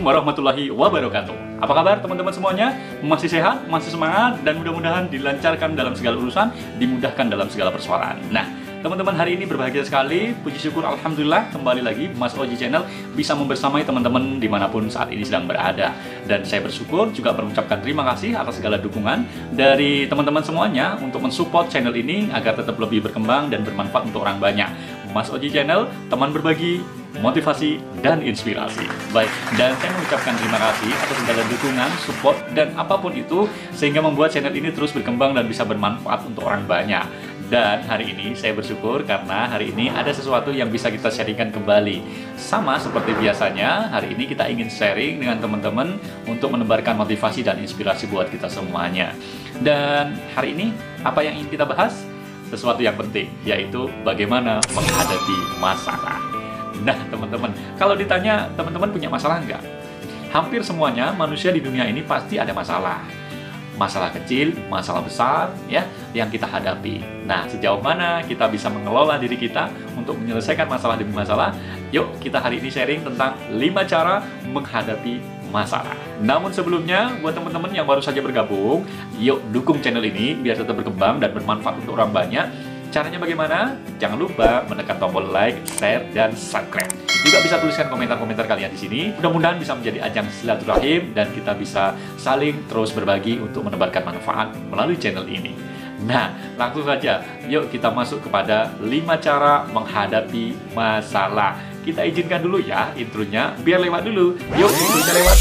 warahmatullahi wabarakatuh. Apa kabar teman-teman semuanya? Masih sehat, masih semangat, dan mudah-mudahan dilancarkan dalam segala urusan, dimudahkan dalam segala persoalan. Nah, teman-teman hari ini berbahagia sekali, puji syukur alhamdulillah kembali lagi Mas Oji Channel bisa membersamai teman-teman dimanapun saat ini sedang berada. Dan saya bersyukur juga mengucapkan terima kasih atas segala dukungan dari teman-teman semuanya untuk mensupport channel ini agar tetap lebih berkembang dan bermanfaat untuk orang banyak. Mas Oji Channel, teman berbagi, motivasi, dan inspirasi. Baik, dan saya mengucapkan terima kasih atas segala dukungan, support, dan apapun itu sehingga membuat channel ini terus berkembang dan bisa bermanfaat untuk orang banyak. Dan hari ini saya bersyukur karena hari ini ada sesuatu yang bisa kita sharingkan kembali. Sama seperti biasanya, hari ini kita ingin sharing dengan teman-teman untuk menebarkan motivasi dan inspirasi buat kita semuanya. Dan hari ini, apa yang ingin kita bahas? Sesuatu yang penting, yaitu bagaimana menghadapi masalah. Nah teman-teman, kalau ditanya teman-teman punya masalah nggak? Hampir semuanya manusia di dunia ini pasti ada masalah. Masalah kecil, masalah besar, ya, yang kita hadapi. Nah, sejauh mana kita bisa mengelola diri kita untuk menyelesaikan masalah demi masalah? Yuk, kita hari ini sharing tentang 5 cara menghadapi masalah. Namun sebelumnya, buat teman-teman yang baru saja bergabung, yuk dukung channel ini biar tetap berkembang dan bermanfaat untuk orang banyak. Caranya bagaimana? Jangan lupa menekan tombol like, share, dan subscribe. Juga bisa tuliskan komentar-komentar kalian di sini. Mudah-mudahan bisa menjadi ajang silaturahim dan kita bisa saling terus berbagi untuk menebarkan manfaat melalui channel ini. Nah, langsung saja, yuk kita masuk kepada 5 cara menghadapi masalah. Kita izinkan dulu ya intronya, biar lewat dulu. Yuk, intronya lewat.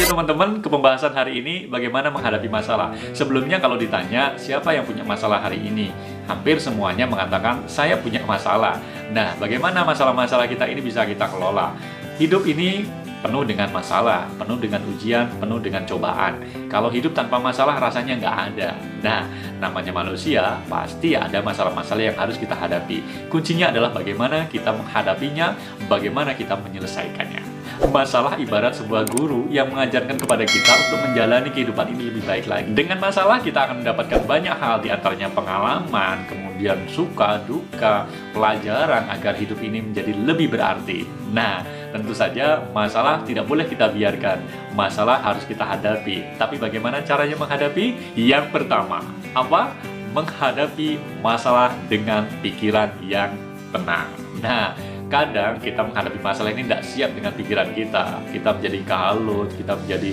Teman-teman, ke pembahasan hari ini bagaimana menghadapi masalah. Sebelumnya kalau ditanya siapa yang punya masalah hari ini, hampir semuanya mengatakan saya punya masalah. Nah, bagaimana masalah-masalah kita ini bisa kita kelola? Hidup ini penuh dengan masalah, penuh dengan ujian, penuh dengan cobaan. Kalau hidup tanpa masalah rasanya nggak ada. Nah, namanya manusia pasti ada masalah-masalah yang harus kita hadapi. Kuncinya adalah bagaimana kita menghadapinya, bagaimana kita menyelesaikannya. Masalah ibarat sebuah guru yang mengajarkan kepada kita untuk menjalani kehidupan ini lebih baik lagi. Dengan masalah kita akan mendapatkan banyak hal, diantaranya pengalaman, kemudian suka, duka, pelajaran agar hidup ini menjadi lebih berarti. Nah, tentu saja masalah tidak boleh kita biarkan. Masalah harus kita hadapi. Tapi bagaimana caranya menghadapi? Yang pertama, apa? Menghadapi masalah dengan pikiran yang tenang. Nah, kadang kita menghadapi masalah ini tidak siap dengan pikiran kita. Kita menjadi kalut, kita menjadi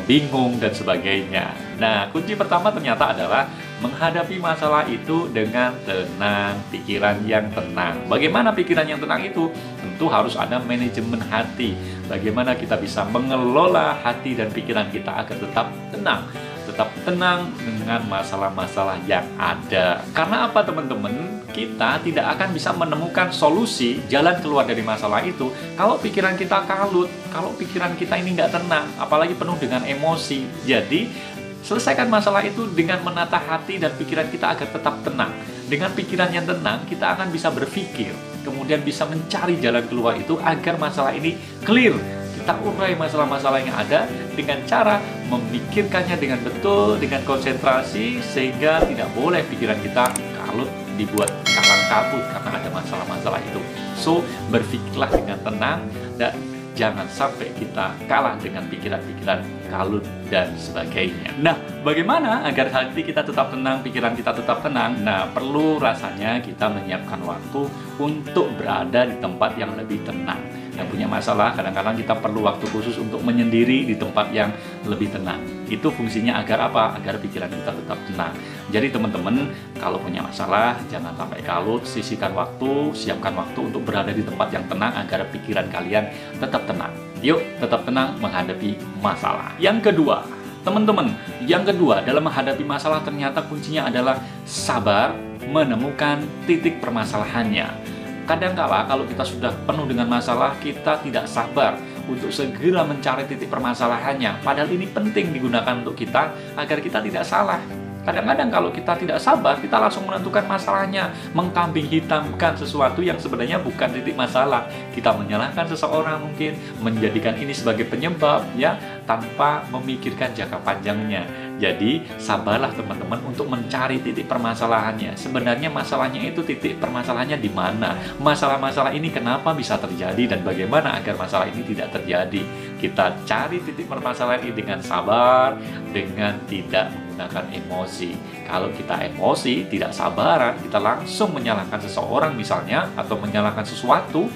bingung, dan sebagainya. Nah, kunci pertama ternyata adalah menghadapi masalah itu dengan tenang, pikiran yang tenang. Bagaimana pikiran yang tenang itu? Tentu harus ada manajemen hati. Bagaimana kita bisa mengelola hati dan pikiran kita agar tetap tenang. Tetap tenang dengan masalah-masalah yang ada. Karena apa teman-teman? Kita tidak akan bisa menemukan solusi jalan keluar dari masalah itu kalau pikiran kita kalut, kalau pikiran kita ini nggak tenang, apalagi penuh dengan emosi. Jadi, selesaikan masalah itu dengan menata hati dan pikiran kita agar tetap tenang. Dengan pikiran yang tenang, kita akan bisa berpikir, kemudian bisa mencari jalan keluar itu agar masalah ini clear. Kita urai masalah-masalah yang ada dengan cara memikirkannya dengan betul, dengan konsentrasi, sehingga tidak boleh pikiran kita kalut, dibuat kalang kabut karena ada masalah-masalah itu. So, berpikirlah dengan tenang dan jangan sampai kita kalah dengan pikiran-pikiran kalut dan sebagainya. Nah, bagaimana agar hati kita tetap tenang, pikiran kita tetap tenang? Nah, perlu rasanya kita menyiapkan waktu untuk berada di tempat yang lebih tenang. Yang punya masalah, kadang-kadang kita perlu waktu khusus untuk menyendiri di tempat yang lebih tenang. Itu fungsinya agar apa? Agar pikiran kita tetap tenang. Jadi teman-teman, kalau punya masalah, jangan sampai kalut, sisihkan waktu, siapkan waktu untuk berada di tempat yang tenang agar pikiran kalian tetap tenang. Yuk, tetap tenang menghadapi masalah. Yang kedua, teman-teman, yang kedua dalam menghadapi masalah ternyata kuncinya adalah sabar menemukan titik permasalahannya. Kadangkala kalau kita sudah penuh dengan masalah, kita tidak sabar untuk segera mencari titik permasalahannya. Padahal ini penting digunakan untuk kita agar kita tidak salah. Kadang-kadang kalau kita tidak sabar, kita langsung menentukan masalahnya, mengkambing hitamkan sesuatu yang sebenarnya bukan titik masalah. Kita menyalahkan seseorang mungkin, menjadikan ini sebagai penyebab ya, tanpa memikirkan jangka panjangnya. Jadi sabarlah teman-teman untuk mencari titik permasalahannya. Sebenarnya masalahnya itu, titik permasalahannya di mana? Masalah-masalah ini kenapa bisa terjadi dan bagaimana agar masalah ini tidak terjadi? Kita cari titik permasalahan ini dengan sabar, dengan tidak menggunakan emosi. Kalau kita emosi, tidak sabaran, kita langsung menyalahkan seseorang misalnya, atau menyalahkan sesuatu,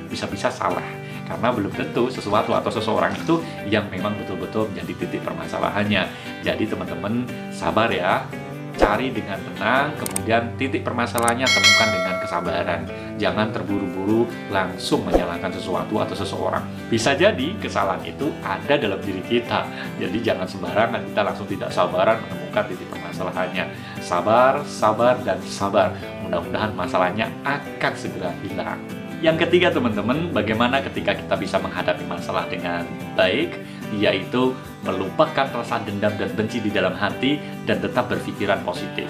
bisa-bisa salah. Karena belum tentu sesuatu atau seseorang itu yang memang betul-betul menjadi titik permasalahannya. Jadi teman-teman sabar ya, cari dengan tenang, kemudian titik permasalahannya temukan dengan kesabaran. Jangan terburu-buru langsung menyalahkan sesuatu atau seseorang. Bisa jadi kesalahan itu ada dalam diri kita. Jadi jangan sembarangan kita langsung tidak sabaran menemukan titik permasalahannya. Sabar, sabar, dan sabar. Mudah-mudahan masalahnya akan segera hilang. Yang ketiga teman-teman, bagaimana ketika kita bisa menghadapi masalah dengan baik, yaitu melupakan rasa dendam dan benci di dalam hati dan tetap berpikiran positif.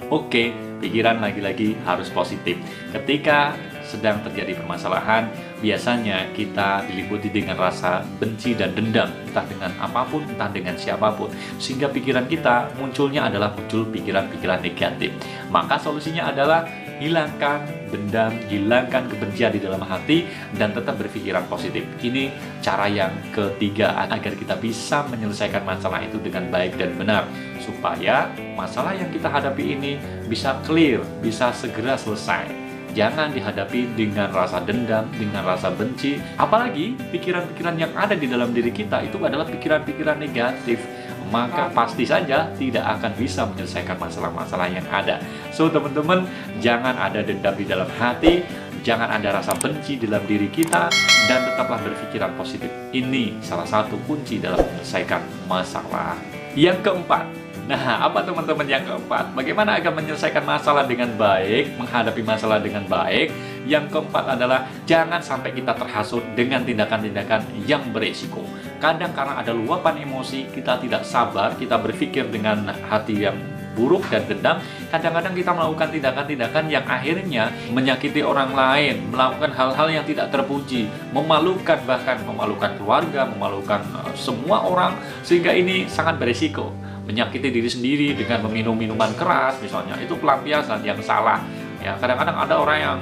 Oke, pikiran lagi-lagi harus positif. Ketika sedang terjadi permasalahan, biasanya kita diliputi dengan rasa benci dan dendam, entah dengan apapun, entah dengan siapapun, sehingga pikiran kita munculnya adalah muncul pikiran-pikiran negatif. Maka solusinya adalah hilangkan dendam, hilangkan kebencian di dalam hati, dan tetap berpikiran positif. Ini cara yang ketiga agar kita bisa menyelesaikan masalah itu dengan baik dan benar, supaya masalah yang kita hadapi ini bisa clear, bisa segera selesai. Jangan dihadapi dengan rasa dendam, dengan rasa benci. Apalagi pikiran-pikiran yang ada di dalam diri kita itu adalah pikiran-pikiran negatif. Maka pasti saja tidak akan bisa menyelesaikan masalah-masalah yang ada. So teman-teman, jangan ada dendam di dalam hati, jangan ada rasa benci dalam diri kita, dan tetaplah berpikiran positif. Ini salah satu kunci dalam menyelesaikan masalah. Yang keempat, nah apa teman-teman yang keempat? Bagaimana agar menyelesaikan masalah dengan baik, menghadapi masalah dengan baik? Yang keempat adalah jangan sampai kita terhasut dengan tindakan-tindakan yang beresiko. Kadang karena ada luapan emosi, kita tidak sabar, kita berpikir dengan hati yang buruk dan dendam. Kadang-kadang kita melakukan tindakan-tindakan yang akhirnya menyakiti orang lain, melakukan hal-hal yang tidak terpuji, memalukan, bahkan memalukan keluarga, memalukan semua orang, sehingga ini sangat beresiko. Menyakiti diri sendiri dengan meminum minuman keras misalnya, itu pelampiasan yang salah. Ya, kadang-kadang ada orang yang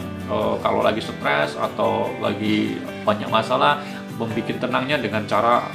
kalau lagi stres atau lagi banyak masalah, membuat tenangnya dengan cara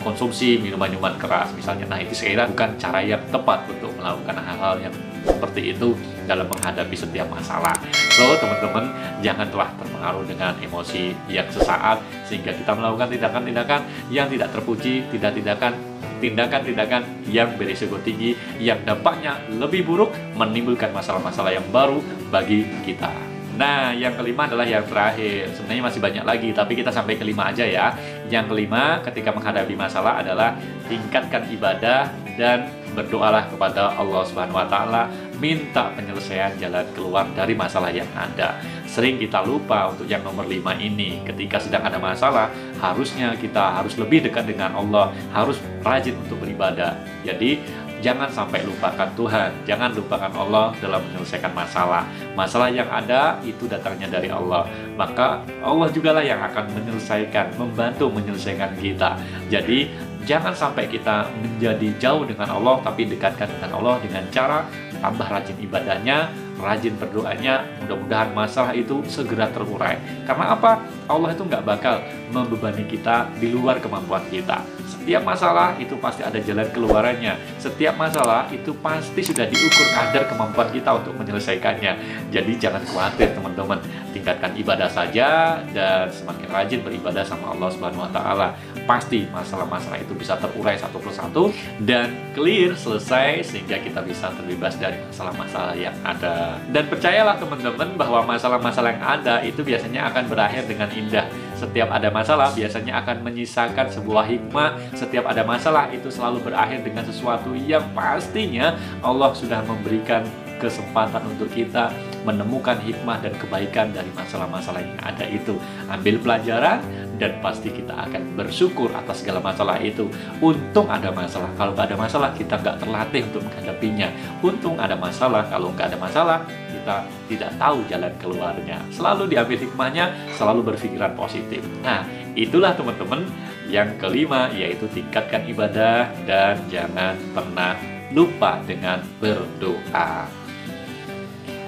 konsumsi minuman-minuman keras misalnya. Nah, itu saya kira bukan cara yang tepat untuk melakukan hal-hal yang seperti itu dalam menghadapi setiap masalah. So, teman-teman, jangan telah terpengaruh dengan emosi yang sesaat sehingga kita melakukan tindakan-tindakan yang tidak terpuji, tindakan-tindakan yang berisiko tinggi, yang dampaknya lebih buruk, menimbulkan masalah-masalah yang baru bagi kita. Nah, yang kelima adalah yang terakhir. Sebenarnya masih banyak lagi, tapi kita sampai kelima aja ya. Yang kelima, ketika menghadapi masalah adalah tingkatkan ibadah dan berdoalah kepada Allah Subhanahu wa Ta'ala, minta penyelesaian jalan keluar dari masalah yang ada. Sering kita lupa untuk yang nomor 5 ini. Ketika sedang ada masalah, harusnya kita harus lebih dekat dengan Allah, harus rajin untuk beribadah. Jadi jangan sampai lupakan Tuhan, jangan lupakan Allah dalam menyelesaikan masalah. Masalah yang ada itu datangnya dari Allah. Maka Allah jugalah yang akan menyelesaikan, membantu menyelesaikan kita. Jadi jangan sampai kita menjadi jauh dengan Allah, tapi dekatkan dengan Allah dengan cara tambah rajin ibadahnya, rajin berdoanya. Mudah-mudahan masalah itu segera terurai. Karena apa? Allah itu nggak bakal membebani kita di luar kemampuan kita. Setiap masalah itu pasti ada jalan keluarannya. Setiap masalah itu pasti sudah diukur kadar kemampuan kita untuk menyelesaikannya. Jadi jangan khawatir teman-teman, tingkatkan ibadah saja dan semakin rajin beribadah sama Allah Subhanahu wa Ta'ala. Pasti masalah-masalah itu bisa terurai satu persatu dan clear, selesai, sehingga kita bisa terbebas dari masalah-masalah yang ada. Dan percayalah teman-teman bahwa masalah-masalah yang ada itu biasanya akan berakhir dengan indah. Setiap ada masalah biasanya akan menyisakan sebuah hikmah. Setiap ada masalah itu selalu berakhir dengan sesuatu yang pastinya Allah sudah memberikan kesempatan untuk kita, menemukan hikmah dan kebaikan dari masalah-masalah yang ada itu. Ambil pelajaran dan pasti kita akan bersyukur atas segala masalah itu. Untung ada masalah, kalau nggak ada masalah kita nggak terlatih untuk menghadapinya. Untung ada masalah, kalau nggak ada masalah kita tidak tahu jalan keluarnya. Selalu diambil hikmahnya, selalu berpikiran positif. Nah, itulah teman-teman yang kelima, yaitu tingkatkan ibadah dan jangan pernah lupa dengan berdoa.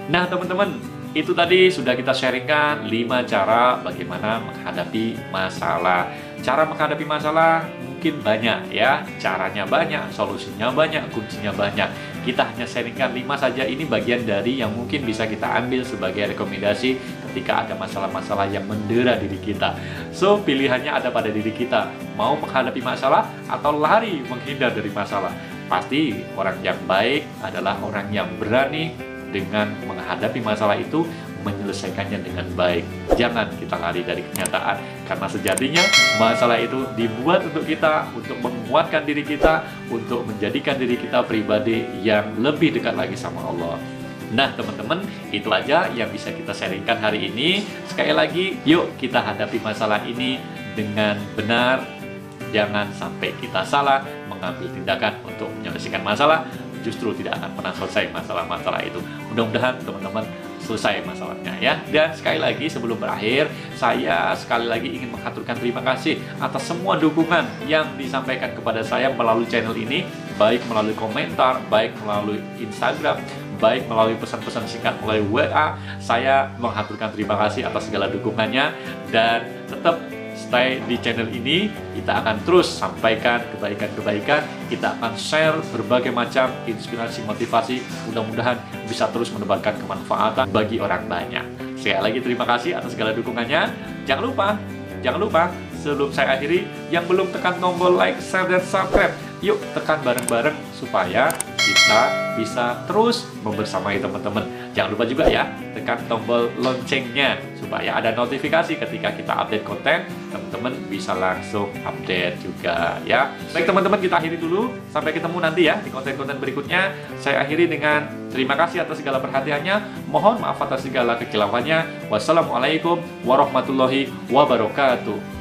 Nah teman-teman, itu tadi sudah kita sharingkan 5 cara bagaimana menghadapi masalah. Cara menghadapi masalah mungkin banyak ya, caranya banyak, solusinya banyak, kuncinya banyak. Kita hanya sharingkan 5 saja, ini bagian dari yang mungkin bisa kita ambil sebagai rekomendasi ketika ada masalah-masalah yang mendera diri kita. So, pilihannya ada pada diri kita, mau menghadapi masalah atau lari menghindar dari masalah. Pasti orang yang baik adalah orang yang berani dengan menghadapi masalah itu, menyelesaikannya dengan baik. Jangan kita lari dari kenyataan, karena sejatinya masalah itu dibuat untuk kita, untuk menguatkan diri kita, untuk menjadikan diri kita pribadi yang lebih dekat lagi sama Allah. Nah teman-teman, itu aja yang bisa kita sharingkan hari ini. Sekali lagi, yuk kita hadapi masalah ini dengan benar. Jangan sampai kita salah mengambil tindakan untuk menyelesaikan masalah, justru tidak akan pernah selesai masalah-masalah itu. Mudah-mudahan teman-teman selesai masalahnya ya. Dan sekali lagi sebelum berakhir, saya sekali lagi ingin mengaturkan terima kasih atas semua dukungan yang disampaikan kepada saya melalui channel ini, baik melalui komentar, baik melalui Instagram, baik melalui pesan-pesan singkat melalui WA. Saya mengaturkan terima kasih atas segala dukungannya, dan tetap stay di channel ini. Kita akan terus sampaikan kebaikan-kebaikan, kita akan share berbagai macam inspirasi, motivasi, mudah-mudahan bisa terus menebarkan kemanfaatan bagi orang banyak. Sekali lagi terima kasih atas segala dukungannya. Jangan lupa sebelum saya akhiri, yang belum tekan tombol like, share, dan subscribe, yuk tekan bareng-bareng supaya kita bisa terus membersamai teman-teman. Jangan lupa juga ya, tekan tombol loncengnya supaya ada notifikasi ketika kita update konten, teman-teman bisa langsung update juga ya. Baik teman-teman, kita akhiri dulu. Sampai ketemu nanti ya di konten-konten berikutnya. Saya akhiri dengan terima kasih atas segala perhatiannya. Mohon maaf atas segala kekilauannya. Wassalamualaikum warahmatullahi wabarakatuh.